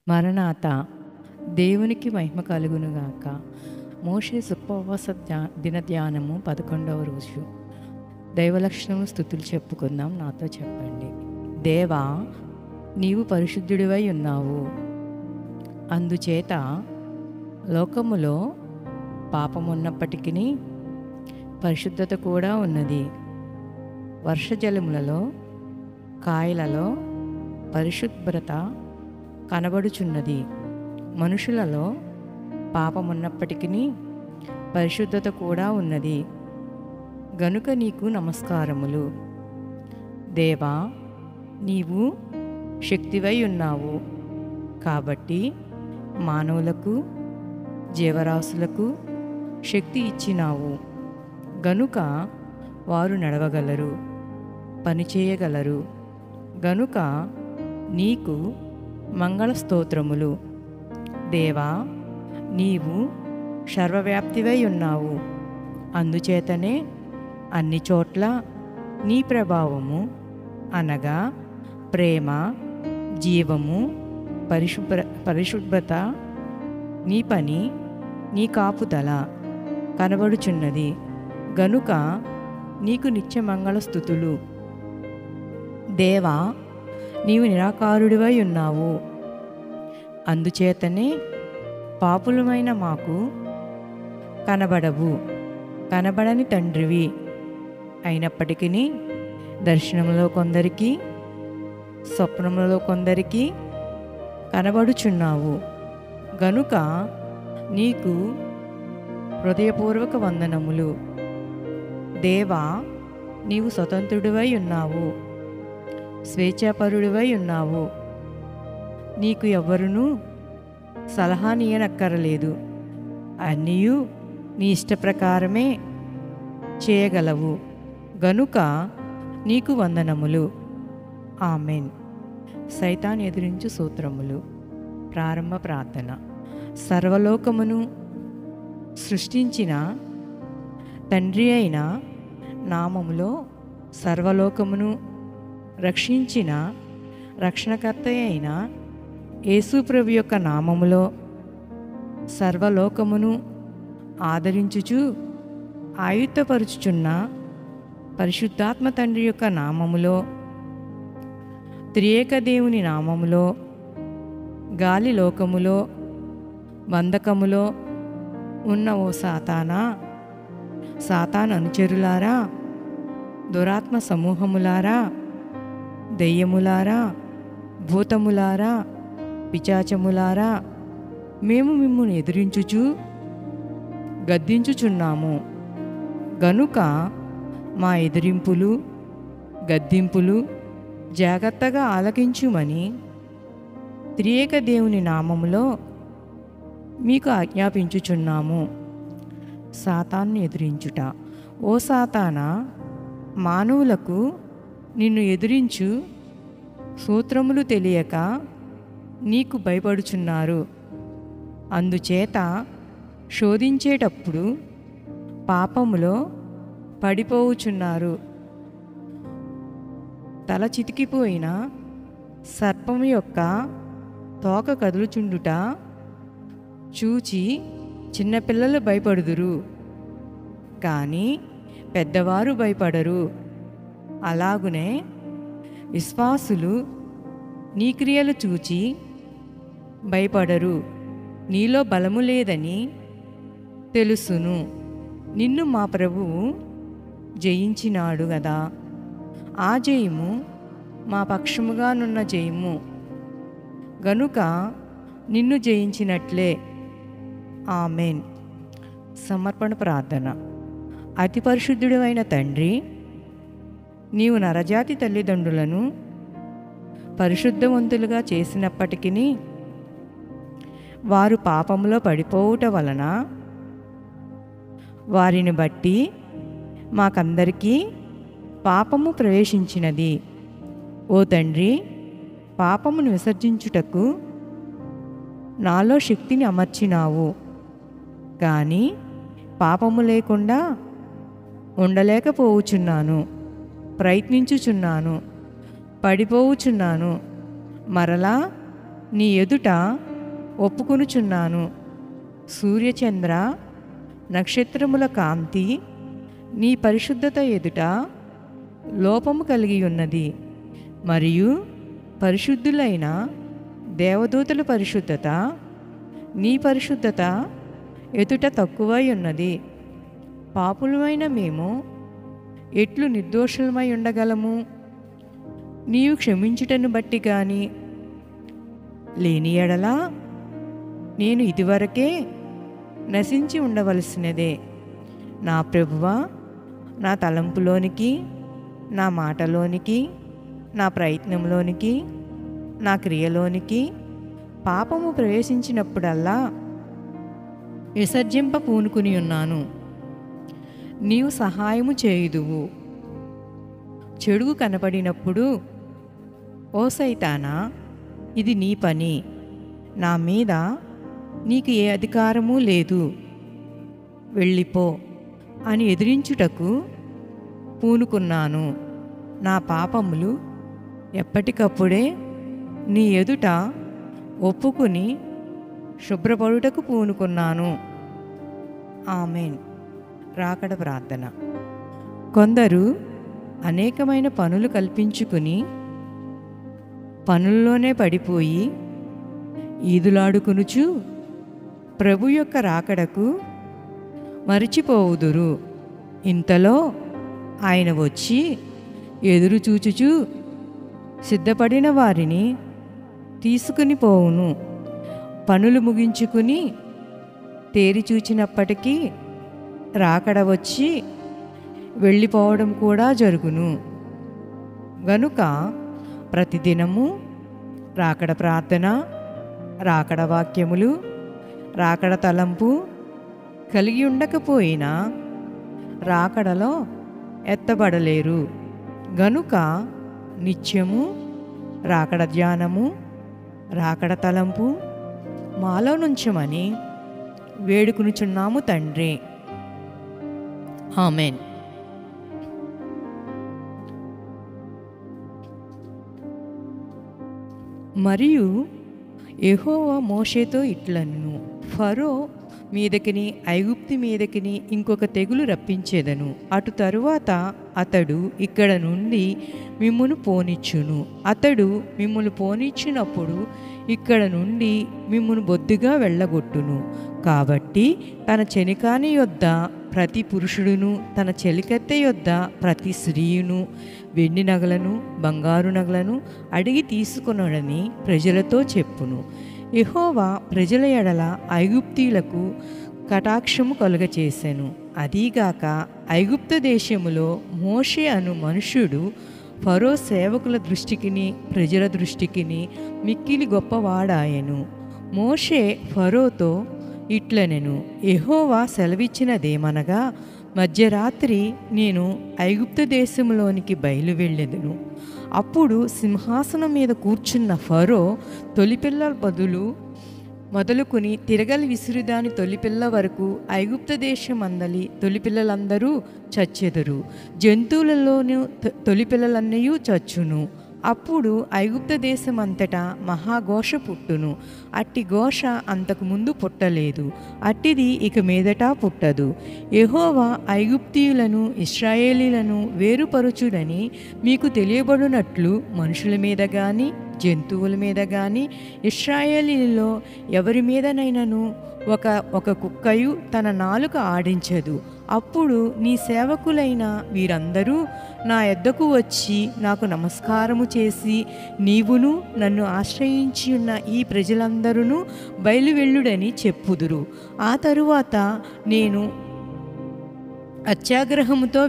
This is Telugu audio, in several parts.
మరణాత దేవునికి మహిమ కలుగునుగాక. మోషే ఉపవాస దిన ధ్యానము 11వ రోజు. దైవలక్షణము స్తుతులు చెప్పుకుందాం. నాతో చెప్పండి. దేవా, నీవు పరిశుద్ధుడివై ఉన్నావు. అందుచేత లోకములో పాపమున్నప్పటికీ పరిశుద్ధత కూడా ఉన్నది. వర్షజలములలో కాయలలో పరిశుభ్రత కనబడుచున్నది. మనుషులలో పాపమున్నప్పటికీ పరిశుద్ధత కూడా ఉన్నది. గనుక నీకు నమస్కారములు. దేవా, నీవు శక్తివై ఉన్నావు. కాబట్టి మానవులకు జీవరాశులకు శక్తి ఇచ్చినావు. గనుక వారు నడవగలరు, పనిచేయగలరు. గనుక నీకు మంగళ స్తోత్రములు. దేవా, నీవు సర్వవ్యాప్తివై ఉన్నావు. అందుచేతనే అన్ని చోట్ల నీ ప్రభావము అనగా ప్రేమ, జీవము, పరిశుభ్రత, నీ పని, నీ కాపుదల కనబడుచున్నది. గనుక నీకు నిత్య మంగళ స్తుతులు. దేవా, నీవు నిరాకారుడివై ఉన్నావు. అందుచేతనే పాపులమైన మాకు కనబడని తండ్రివి అయినప్పటికీ దర్శనంలో కొందరికి, స్వప్నములలో కొందరికి కనబడుచున్నావు. గనుక నీకు హృదయపూర్వక వందనములు. దేవా, నీవు స్వతంత్రుడివై ఉన్నావు, స్వేచ్ఛాపరుడివై ఉన్నావు. నీకు ఎవ్వరునూ సలహా నీయనక్కరలేదు. అన్నీయు నీ ఇష్టప్రకారమే చేయగలవు. గనుక నీకు వందనములు. ఆమెన్. సైతాన్ ఎదిరించు సూత్రములు. ప్రారంభ ప్రార్థన. సర్వలోకమును సృష్టించిన తండ్రి అయిన నామములో సర్వలోకమును రక్షించిన రక్షణకర్త అయిన యేసుప్రభు యొక్క నామములో సర్వలోకమును ఆదరించుచు ఆయుత్తపరుచుచున్న పరిశుద్ధాత్మ తండ్రి యొక్క నామములో, త్రియేక దేవుని నామములో, గాలి లోకములో బంధకములో ఉన్న ఓ సాతాను అనుచరులారా, దురాత్మ సమూహములారా, దెయ్యములారా, భూతములారా, పిశాచములారా, మేము మిమ్మును ఎదిరించుచు గద్దించుచున్నాము. గనుక మా ఎదిరింపులు, గద్దింపులు జాగ్రత్తగా ఆలకించుమని త్రియేక దేవుని నామములో మీకు ఆజ్ఞాపించుచున్నాము. సాతాను ఎదిరించుట. ఓ సాతానా, మానవులకు నిన్ను ఎదిరించు సూత్రములు తెలియక నీకు భయపడుచున్నారు. అందుచేత శోధించేటప్పుడు పాపములో పడిపోవుచున్నారు. తల చితికిపోయిన సర్పము యొక్క తోక కదులుచుండుట చూచి చిన్నపిల్లలు భయపడుదురు, కానీ పెద్దవారు భయపడరు. అలాగునే విశ్వాసులు నీ క్రియలు చూచి భయపడరు. నీలో బలము లేదని తెలుసును. నిన్ను మా ప్రభువు జయించినాడు గదా. ఆ జయము మా పక్షముగానున్న జయము. గనుక నిన్ను జయించినట్లే. ఆమెన్. సమర్పణ ప్రార్థన. అతి పరిశుద్ధుడైన తండ్రి, నీవు నరజాతి తల్లిదండ్రులను పరిశుద్ధవంతులుగా చేసినప్పటికీ వారు పాపంలో పడిపోవుట వలన వారిని బట్టి మాకందరికీ పాపము ప్రవేశించినది. ఓ తండ్రి, పాపమును విసర్జించుటకు నాలో శక్తిని అమర్చినావు. కానీ పాపము లేకుండా ఉండలేకపోవుచున్నాను. ప్రయత్నించుచున్నాను, పడిపోవుచున్నాను. మరలా నీ ఎదుట ఒప్పుకొనుచున్నాను. సూర్యచంద్ర నక్షత్రముల కాంతి నీ పరిశుద్ధత ఎదుట లోపము కలిగి ఉన్నది, మరియు పరిశుద్ధులైన దేవదూతల పరిశుద్ధత నీ పరిశుద్ధత ఎదుట తక్కువై ఉన్నది. పాపులమైన మేము ఎట్లు నిర్దోషులమై ఉండగలము? నీవు క్షమించుటను బట్టి గాని లేని ఎడలా నేను ఇదివరకే నశించి ఉండవలసినదే. నా ప్రభువా, నా తలంపులోనికి, నా మాటలోనికి, నా ప్రయత్నంలోనికి, నా క్రియలోనికి పాపము ప్రవేశించినప్పుడల్లా విసర్జింప పూనుకుని ఉన్నాను. నీవు సహాయము చేయుదువు. చెడుగు కనపడినప్పుడు, ఓ సైతానా, ఇది నీ పని, నా మీద నీకు ఏ అధికారము లేదు, వెళ్ళిపో అని ఎదిరించుటకు పూనుకున్నాను. నా పాపములు ఎప్పటికప్పుడే నీ ఎదుట ఒప్పుకుని శుభ్రపడుటకు పూనుకున్నాను. ఆమేన్. రాకడ ప్రార్థన. కొందరు అనేకమైన పనులు కల్పించుకుని పనుల్లోనే పడిపోయి ఈదులాడుకునుచు ప్రభు యొక్క రాకడకు మరిచిపోవుదురు. ఇంతలో ఆయన వచ్చి ఎదురు చూచుచు సిద్ధపడిన వారిని తీసుకుని పోవును. పనులు ముగించుకుని తేరి చూచినప్పటికీ రాకడ వచ్చి వెళ్ళిపోవడం కూడా జరుగును. గనుక ప్రతిదినము రాకడ ప్రార్థన, రాకడ వాక్యములు, రాకడ తలంపు కలిగి ఉండకపోయినా రాకడలో ఎత్తబడలేరు. గనుక నిత్యము రాకడ ధ్యానము, రాకడ తలంపు మాలో నుంచమని వేడుకునుచున్నాము తండ్రి. ఆమేన్. మరియు యెహోవా మోషేతో ఇట్లనెను, ఫరో మీదకిని ఐగుప్తు మీదకిని ఇంకొక తెగులు రప్పించేదను. అటు తరువాత అతడు ఇక్కడ నుండి మిమ్మును పోనిచ్చును. అతడు మిమ్మును పోనిచ్చినప్పుడు ఇక్కడ నుండి మిమ్మును బొద్దుగా వెళ్ళగొట్టును. కాబట్టి తన చెలికాని యొద్ద ప్రతి పురుషుడును, తన చెలికత్తె యొద్ద ప్రతి స్త్రీయును వెండి నగలను, బంగారు నగలను అడిగి తీసుకొనడని ప్రజలతో చెప్పును. యెహోవా ప్రజల ఎడల ఐగుప్తీయులకు కటాక్షము కలుగచేసెను. అదీగాక ఐగుప్తు దేశములో మోషే అను మనుష్యుడు ఫరో సేవకుల దృష్టికిని ప్రజల దృష్టికిని మిక్కిలి గొప్పవాడాయెను. మోషే ఫరోతో ఇట్లనెను, యెహోవా సెలవిచ్చినదేమనగా, మధ్యరాత్రి నేను ఐగుప్తు దేశంలోనికి బయలు వెళ్ళెదను. అప్పుడు సింహాసనం మీద కూర్చున్న ఫరో తొలిపిల్లల మొదలుకుని తిరగలి విసురుదాని తొలిపిల్ల వరకు ఐగుప్తు దేశమందలి తొలిపిల్లలందరూ చచ్చెదరు. జంతువులలోనూ తొలిపిల్లలన్నీ చచ్చును. అప్పుడు ఐగుప్తు దేశమంతటా మహాఘోష పుట్టును. అట్టి ఘోష అంతకుముందు పుట్టలేదు, అట్టిది ఇక మీదట పుట్టదు. యెహోవా ఐగుప్తీయులను ఇశ్రాయేలీలను వేరుపరచుడని మీకు తెలియబడినట్లు మనుషుల మీద గాని జంతువుల మీద గాని ఇశ్రాయేలీలో ఎవరి మీదనైనను ఒక కుక్కయు తన నాలుక ఆడించదు. అప్పుడు నీ సేవకులైన వీరందరూ నా యొద్దకు వచ్చి నాకు నమస్కారము చేసి, నీవును నన్ను ఆశ్రయించి ఉన్న ఈ ప్రజలందరూ బయలువెళ్ళుడని చెప్పుదురు. ఆ తరువాత నేను అత్యాగ్రహముతో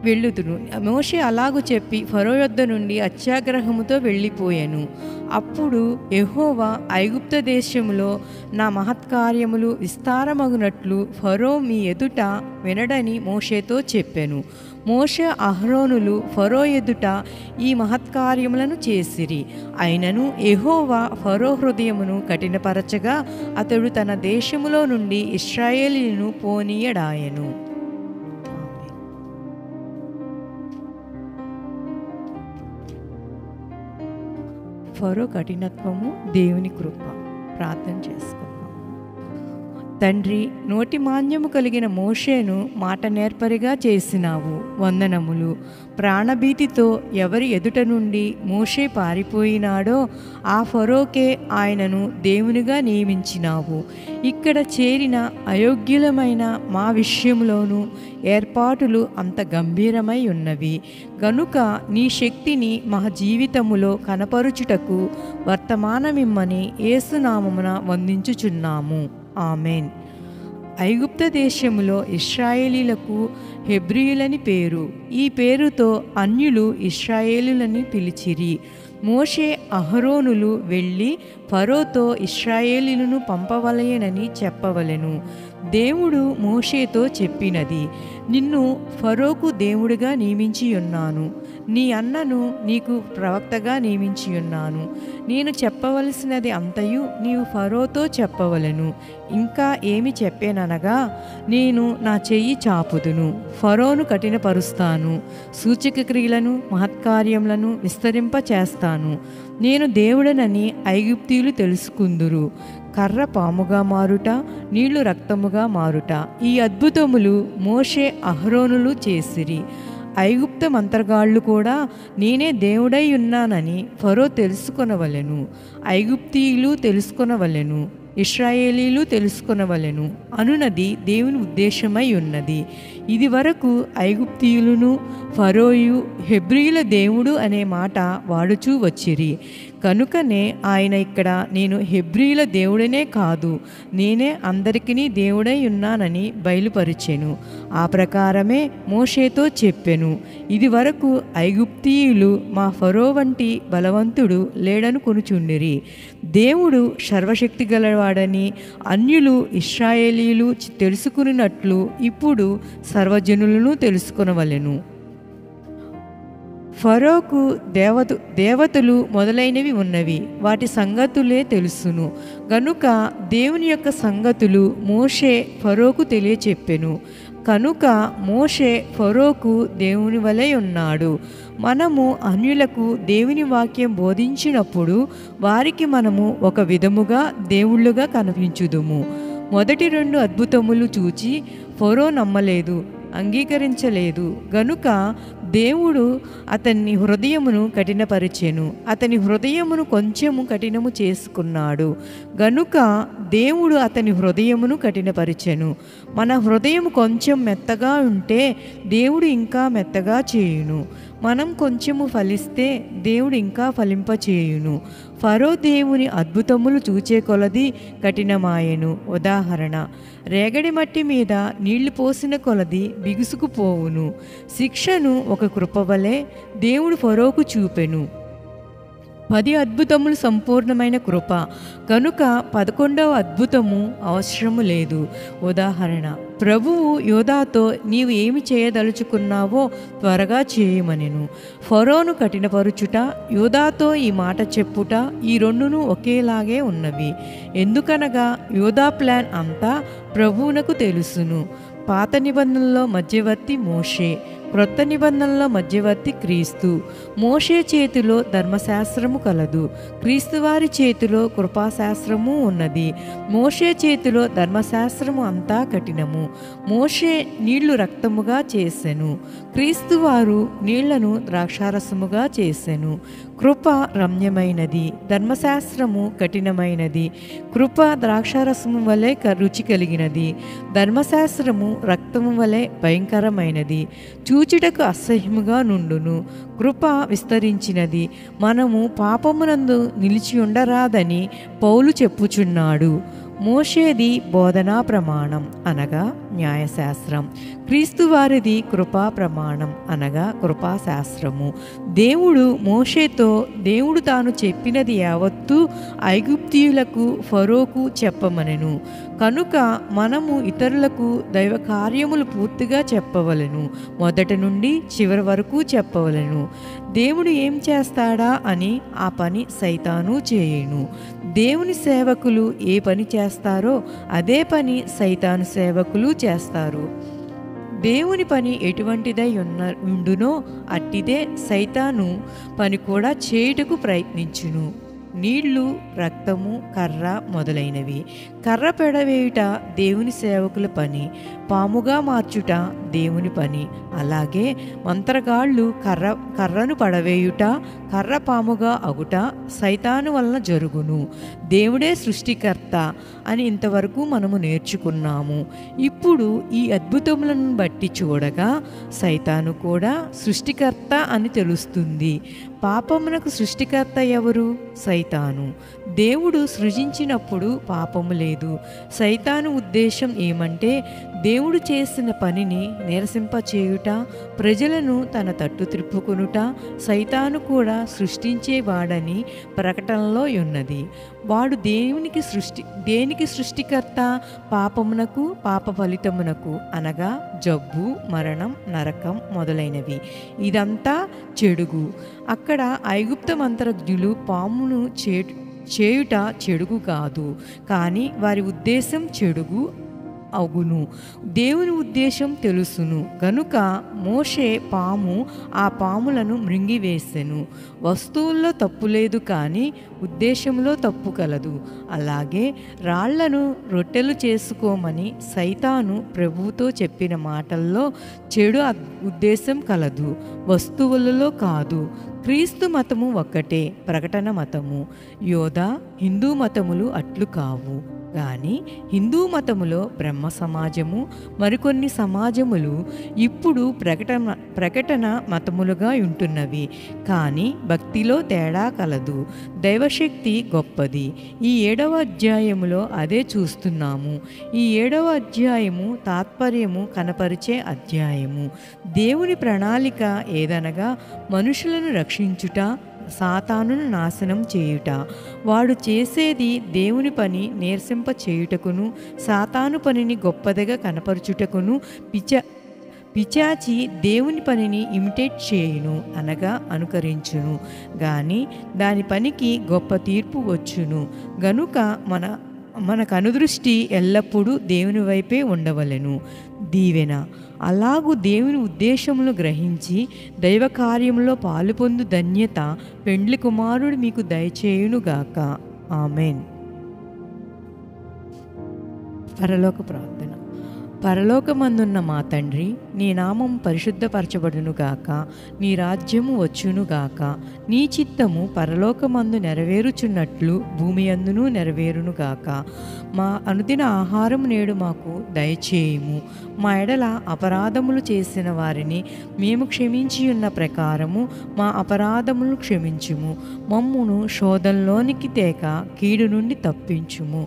వెళ్ళుదును. మోషే అలాగు చెప్పి ఫరో యొద్ద నుండి అత్యాగ్రహముతో వెళ్ళిపోయాను. అప్పుడు యెహోవా ఐగుప్తు దేశములో నా మహత్కార్యములు విస్తారమగునట్లు ఫరో మీ ఎదుట వినడని మోషేతో చెప్పెను. మోషే అహరోనులు ఫరో ఎదుట ఈ మహత్కార్యములను చేసిరి. అయినను యెహోవా ఫరో హృదయమును కఠినపరచగా అతడు తన దేశములో నుండి ఇశ్రాయేలీయులను పోనీయడాయెను. ఫరో కఠినత్వము, దేవుని కృప. ప్రార్థన చేసుకుందాం. తండ్రి, నోటి మాన్యము కలిగిన మోషేను మాట నేర్పరిగా చేసినావు. వందనములు. ప్రాణభీతితో ఎవరి ఎదుట నుండి మోషే పారిపోయినాడో ఆ ఫరోకే ఆయనను దేవునిగా నియమించినావు. ఇక్కడ చేరిన అయోగ్యులమైన మా విషయంలోనూ ఏర్పాటులు అంత గంభీరమై ఉన్నవి గనుక నీ శక్తిని మా జీవితములో కనపరుచుటకు వర్తమానమిమ్మని యేసునామమున వందించుచున్నాము. ఆమెన్. ఐగుప్త దేశములో ఇశ్రాయేలీలకు హెబ్రీయులని పేరు. ఈ పేరుతో అన్యులు ఇశ్రాయేలులని పిలిచిరి. మోషే అహరోనులు వెళ్ళి ఫరోతో ఇశ్రాయేలీలను పంపవలయనని చెప్పవలెను. దేవుడు మోషేతో చెప్పినది, నిన్ను ఫరోకు దేవుడిగా నియమించియున్నాను. నీ అన్నను నీకు ప్రవక్తగా నియమించియున్నాను. నేను చెప్పవలసినది అంతయు నీవు ఫరోతో చెప్పవలెను. ఇంకా ఏమి చెప్పేననగా, నేను నా చెయ్యి చాపుదును, ఫరోను కఠినపరుస్తాను, సూచక క్రియలను మహత్కార్యములను విస్తరింప చేస్తాను. నేను దేవుడనని ఐగుప్తీయులు తెలుసుకుందురు. కర్ర పాముగా మారుట, నీళ్లు రక్తముగా మారుట, ఈ అద్భుతములు మోషే అహరోనులు చేసిరి. ఐగుప్త మంత్రగాళ్ళు కూడా నేనే దేవుడై ఉన్నానని ఫరో తెలుసుకొనవలెను. ఐగుప్తీయులు తెలుసుకొనవలెను, ఇశ్రాయేలీలు తెలుసుకొనవలెను అనునది దేవుని ఉద్దేశమై ఉన్నది. ఇది వరకు ఐగుప్తీయులను ఫరోయు హెబ్రీయుల దేవుడు అనే మాట వాడుచూ వచ్చిరి. కనుకనే ఆయన ఇక్కడ నేను హెబ్రీయుల దేవుడనే కాదు, నేనే అందరికీ దేవుడై ఉన్నానని బయలుపరిచెను. ఆ ప్రకారమే మోషేతో చెప్పెను. ఇది వరకు ఐగుప్తీయులు మా ఫరో వంటి బలవంతుడు లేడనుకొనుచుండిరి. దేవుడు సర్వశక్తి గలవాడని అన్యులు ఇశ్రాయేలీలు తెలుసుకున్నట్లు ఇప్పుడు సర్వజనులను తెలుసుకొనవలెను. ఫరోకు దేవతలు మొదలైనవి ఉన్నవి, వాటి సంగతులే తెలుసును గనుక దేవుని యొక్క సంగతులు మోషే ఫరోకు తెలియచెప్పెను. కనుక మోషే ఫరోకు దేవుని వలె ఉన్నాడు. మనము అన్యులకు దేవుని వాక్యం బోధించినప్పుడు వారికి మనము ఒక విధముగా దేవుళ్ళుగా కనిపించుదుము. మొదటి 2 అద్భుతములు చూచి ఫరో నమ్మలేదు, అంగీకరించలేదు గనుక దేవుడు అతని హృదయమును కఠినపరిచెను. అతని హృదయమును కొంచెము కఠినము చేసుకున్నాడు గనుక దేవుడు అతని హృదయమును కఠినపరిచెను. మన హృదయం కొంచెం మెత్తగా ఉంటే దేవుడు ఇంకా మెత్తగా చేయును. మనం కొంచెము ఫలిస్తే దేవుడు ఇంకా ఫలింపచేయును. ఫరో దేవుని అద్భుతములు చూచే కొలది కఠినమాయెను. ఉదాహరణ, రేగడి మట్టి మీద నీళ్లు పోసిన కొలది బిగుసుకుపోవును. శిక్షను ఒక కృపవలే దేవుడు ఫరోకు చూపెను. 10 అద్భుతములు సంపూర్ణమైన కృప కనుక 11వ అద్భుతము అవసరము లేదు. ఉదాహరణ, ప్రభువు యోధాతో నీవు ఏమి చేయదలుచుకున్నావో త్వరగా చేయమనెను. ఫరోను కఠినపరుచుట, యోధాతో ఈ మాట చెప్పుట, ఈ రెండును ఒకేలాగే ఉన్నవి. ఎందుకనగా యోధా ప్లాన్ అంతా ప్రభువునకు తెలుసును. పాత నిబంధనలో మధ్యవర్తి మోషే, క్రొత్త నిబంధనలో మధ్యవర్తి క్రీస్తు. మోషే చేతిలో ధర్మశాస్త్రము కలదు, క్రీస్తువారి చేతిలో కృపాశాస్త్రము ఉన్నది. మోషే చేతిలో ధర్మశాస్త్రము అంతా కఠినము. మోషే నీళ్లు రక్తముగా చేసెను, క్రీస్తువారు నీళ్లను ద్రాక్షారసముగా చేసెను. కృప రమ్యమైనది, ధర్మశాస్త్రము కఠినమైనది. కృప ద్రాక్షారసము వలె రుచి కలిగినది, ధర్మశాస్త్రము రక్తము వలె భయంకరమైనది, చూచుటకు అసహ్యముగా నుండును. కృప విస్తరించినది, మనము పాపమునందు నిలిచి ఉండరాదని పౌలు చెప్పుచున్నాడు. మోషేది బోధనా ప్రమాణం అనగా న్యాయశాస్త్రం, క్రీస్తువారిది కృపా ప్రమాణం అనగా కృపాశాస్త్రము. దేవుడు మోషేతో దేవుడు తాను చెప్పినది యావత్తూ ఐగుప్తీయులకు ఫరోకు చెప్పమనెను. కనుక మనము ఇతరులకు దైవ కార్యములు పూర్తిగా చెప్పవలెను, మొదటి నుండి చివరి వరకు చెప్పవలెను. దేవుడు ఏం చేస్తాడా అని ఆ పని సైతాను చేయును. దేవుని సేవకులు ఏ పని చేస్తారో అదే పని సైతాను సేవకులు చేస్తారు. దేవుని పని ఎటువంటిదై ఉండునో అట్టిదే సైతాను పని కూడా చేయుటకు ప్రయత్నించును. నీళ్లు, రక్తము, కర్ర మొదలైనవి. కర్ర పెడవేయుట దేవుని సేవకుల పని, పాముగా మార్చుట దేవుని పని. అలాగే మంత్రగాళ్ళు కర్రను పడవేయుట, కర్ర పాముగా అగుట సైతాను వలన జరుగును. దేవుడే సృష్టికర్త అని ఇంతవరకు మనము నేర్చుకున్నాము. ఇప్పుడు ఈ అద్భుతములను బట్టి చూడగా సైతాను కూడా సృష్టికర్త అని తెలుస్తుంది. పాపమునకు సృష్టికర్త ఎవరు? సైతాను. దేవుడు సృజించినప్పుడు పాపము లేదు. సైతాను ఉద్దేశం ఏమంటే దేవుడు చేసిన పనిని నిరసింపచేయుట, ప్రజలను తన తట్టు త్రిప్పుకొనుట. సైతాను కూడా సృష్టించేవాడని ప్రకటనలో ఉన్నది. వాడు దేనికి సృష్టికర్త? పాపమునకు, పాప ఫలితమునకు, అనగా జబ్బు, మరణం, నరకం మొదలైనవి. ఇదంతా చెడుగు. అక్కడ ఐగుప్త మంత్రజ్ఞులు పామును చేయుట చెడుగు కాదు, కానీ వారి ఉద్దేశం చెడుగు అగును. దేవుని ఉద్దేశం తెలుసును గనుక మోషే ఆ పాములను మృంగివేసెను. వస్తువుల్లో తప్పు లేదు, కానీ ఉద్దేశంలో తప్పు కలదు. అలాగే రాళ్లను రొట్టెలు చేసుకోమని సైతాను ప్రభువుతో చెప్పిన మాటల్లో చెడు ఉద్దేశం కలదు, వస్తువులలో కాదు. క్రీస్తు మతము ఒక్కటే, ప్రకటన మతము. యోధా హిందూ మతములు అట్లు కావు. కానీ హిందూ మతములో బ్రహ్మ సమాజము, మరికొన్ని సమాజములు ఇప్పుడు ప్రకటన మతములుగా ఉంటున్నవి. కానీ భక్తిలో తేడా కలదు. దైవశక్తి గొప్పది. ఈ 7వ అధ్యాయములో అదే చూస్తున్నాము. ఈ 7వ అధ్యాయము తాత్పర్యము కనపరిచే అధ్యాయము. దేవుని ప్రణాళిక ఏదనగా మనుషులను రక్షించుట, సాతానును నాశనం చేయుట. వాడు చేసేది దేవుని పని నీరసింప చేయుటకును, సాతాను పనిని గొప్పదిగా కనపరుచుటకును. పిచాచి దేవుని పనిని ఇమిటేట్ చేయును, అనగా అనుకరించును, గాని దాని పనికి గొప్ప తీర్పు వచ్చును. గనుక మన కనుదృష్టి ఎల్లప్పుడూ దేవుని వైపే ఉండవలెను. దీవెన. అలాగూ దేవుని ఉద్దేశములు గ్రహించి దైవ కార్యంలో పాలుపొందు ధన్యత పెండ్లి కుమారుడు మీకు దయచేయునుగాక. ఆమెన్. పరలోక ప్రార్థన. పరలోకమందున్న మా తండ్రి, నీ నామం పరిశుద్ధపరచబడునుగాక, నీ రాజ్యము వచ్చునుగాక, నీ చిత్తము పరలోకమందు నెరవేరుచున్నట్లు భూమి అందును నెరవేరునుగాక. మా అనుదిన ఆహారం నేడు మాకు దయచేయుము. మా ఎడల అపరాధములు చేసిన వారిని మేము క్షమించి ఉన్న ప్రకారము మా అపరాధములను క్షమించుము. మమ్మును శోధనలోనికి తేక కీడు నుండి తప్పించుము.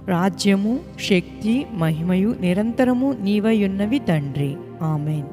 రాజ్యము, శక్తి, మహిమయు నిరంతరము నీవై ఉన్నవి తండ్రి. ఆమెన్.